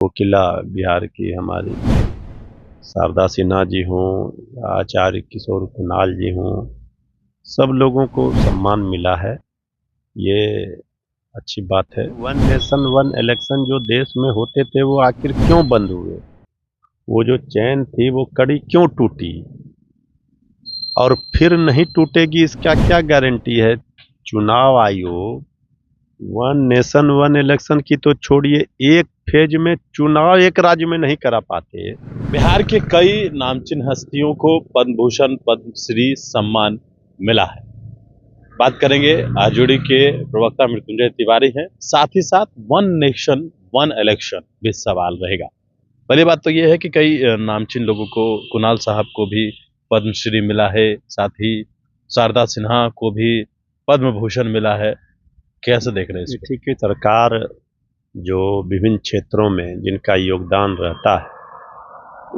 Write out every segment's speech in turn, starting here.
कोकिला बिहार की हमारी शारदा सिन्हा जी हों, आचार्य किशोर कुणाल जी हों, सब लोगों को सम्मान मिला है। ये अच्छी बात है। वन नेशन वन इलेक्शन जो देश में होते थे वो आखिर क्यों बंद हुए? वो जो चैन थी वो कड़ी क्यों टूटी और फिर नहीं टूटेगी इसका क्या गारंटी है? चुनाव आयोग वन नेशन वन इलेक्शन की तो छोड़िए, एक फेज में चुनाव एक राज्य में नहीं करा पाते। बिहार के कई नामचीन हस्तियों को पद्म भूषण पद्मश्री सम्मान मिला है। बात करेंगे आरजेडी के प्रवक्ता मृत्युंजय तिवारी हैं, साथ ही साथ वन नेशन वन इलेक्शन भी सवाल रहेगा। पहली बात तो यह है कि कई नामचीन लोगों को, कुणाल साहब को भी पद्मश्री मिला है, साथ ही शारदा सिन्हा को भी पद्म भूषण मिला है। कैसे देख रहे हैं इसको? ठीक है, सरकार जो विभिन्न क्षेत्रों में जिनका योगदान रहता है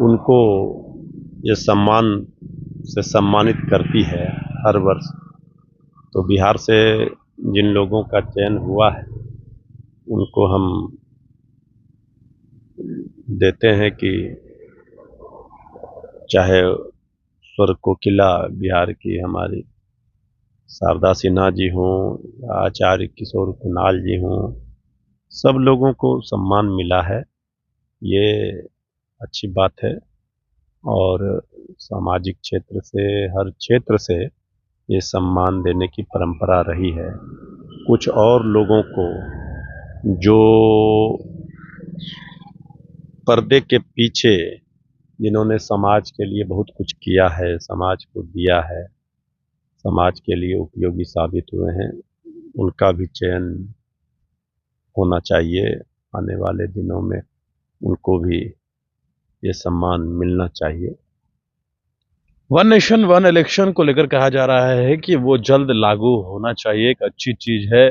उनको ये सम्मान से सम्मानित करती है हर वर्ष। तो बिहार से जिन लोगों का चयन हुआ है उनको हम देते हैं कि चाहे स्वर कोकिला बिहार की हमारी शारदा सिन्हा जी हों, आचार्य किशोर कुणाल जी हों, सब लोगों को सम्मान मिला है। ये अच्छी बात है और सामाजिक क्षेत्र से, हर क्षेत्र से ये सम्मान देने की परंपरा रही है। कुछ और लोगों को जो पर्दे के पीछे जिन्होंने समाज के लिए बहुत कुछ किया है, समाज को दिया है, समाज के लिए उपयोगी साबित हुए हैं, उनका भी चयन होना चाहिए। आने वाले दिनों में उनको भी ये सम्मान मिलना चाहिए। वन नेशन वन इलेक्शन को लेकर कहा जा रहा है कि वो जल्द लागू होना चाहिए, एक अच्छी चीज है,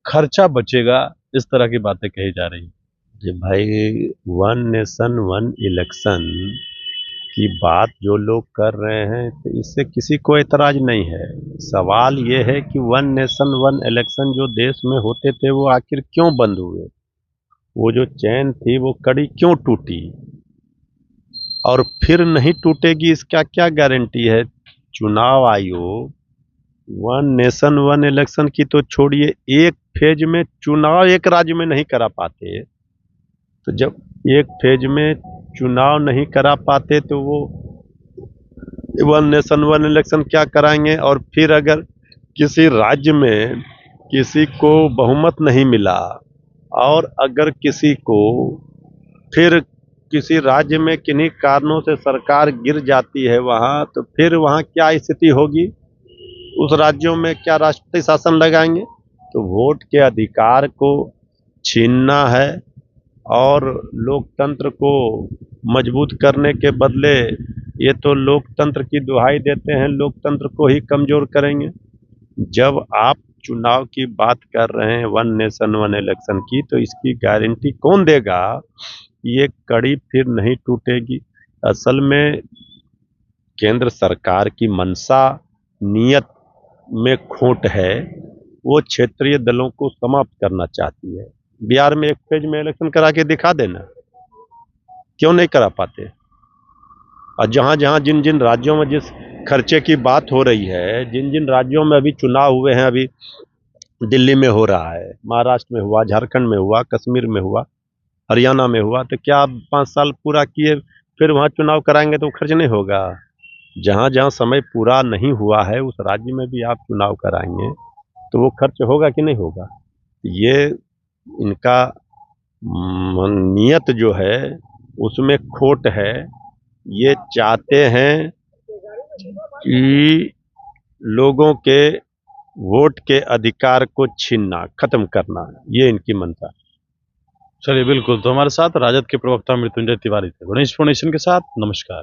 खर्चा बचेगा, इस तरह की बातें कही जा रही हैं। जी भाई, वन नेशन वन इलेक्शन की बात जो लोग कर रहे हैं तो इससे किसी को एतराज नहीं है। सवाल ये है कि वन नेशन वन इलेक्शन जो देश में होते थे वो आखिर क्यों बंद हुए? वो जो चैन थी वो कड़ी क्यों टूटी और फिर नहीं टूटेगी इसका क्या गारंटी है? चुनाव आयोग वन नेशन वन इलेक्शन की तो छोड़िए, एक फेज में चुनाव एक राज्य में नहीं करा पाते। तो जब एक फेज में चुनाव नहीं करा पाते तो वो वन नेशन वन इलेक्शन क्या कराएंगे? और फिर अगर किसी राज्य में किसी को बहुमत नहीं मिला और अगर किसी को फिर किसी राज्य में किन्हीं कारणों से सरकार गिर जाती है वहाँ, तो फिर वहाँ क्या स्थिति होगी? उस राज्यों में क्या राष्ट्रपति शासन लगाएंगे? तो वोट के अधिकार को छीनना है और लोकतंत्र को मजबूत करने के बदले ये तो लोकतंत्र की दुहाई देते हैं, लोकतंत्र को ही कमजोर करेंगे। जब आप चुनाव की बात कर रहे हैं वन नेशन वन इलेक्शन की, तो इसकी गारंटी कौन देगा ये कड़ी फिर नहीं टूटेगी? असल में केंद्र सरकार की मंशा, नियत में खोट है। वो क्षेत्रीय दलों को समाप्त करना चाहती है। बिहार में एक फेज में इलेक्शन करा के दिखा देना, क्यों नहीं करा पाते? और जहां जहां जिन जिन राज्यों में जिस खर्चे की बात हो रही है, जिन जिन राज्यों में अभी चुनाव हुए हैं, अभी दिल्ली में हो रहा है, महाराष्ट्र में हुआ, झारखंड में हुआ, कश्मीर में हुआ, हरियाणा में हुआ, तो क्या आप 5 साल पूरा किए फिर वहाँ चुनाव कराएंगे तो खर्च नहीं होगा? जहाँ जहाँ समय पूरा नहीं हुआ है उस राज्य में भी आप चुनाव कराएंगे तो वो खर्च होगा कि नहीं होगा? ये इनका नियत जो है उसमें खोट है। ये चाहते हैं कि लोगों के वोट के अधिकार को छीनना, खत्म करना, ये इनकी मंशा। चलिए, बिल्कुल। तो हमारे साथ राजद के प्रवक्ता मृत्युंजय तिवारी थे। गणेश फाउंडेशन के साथ, नमस्कार।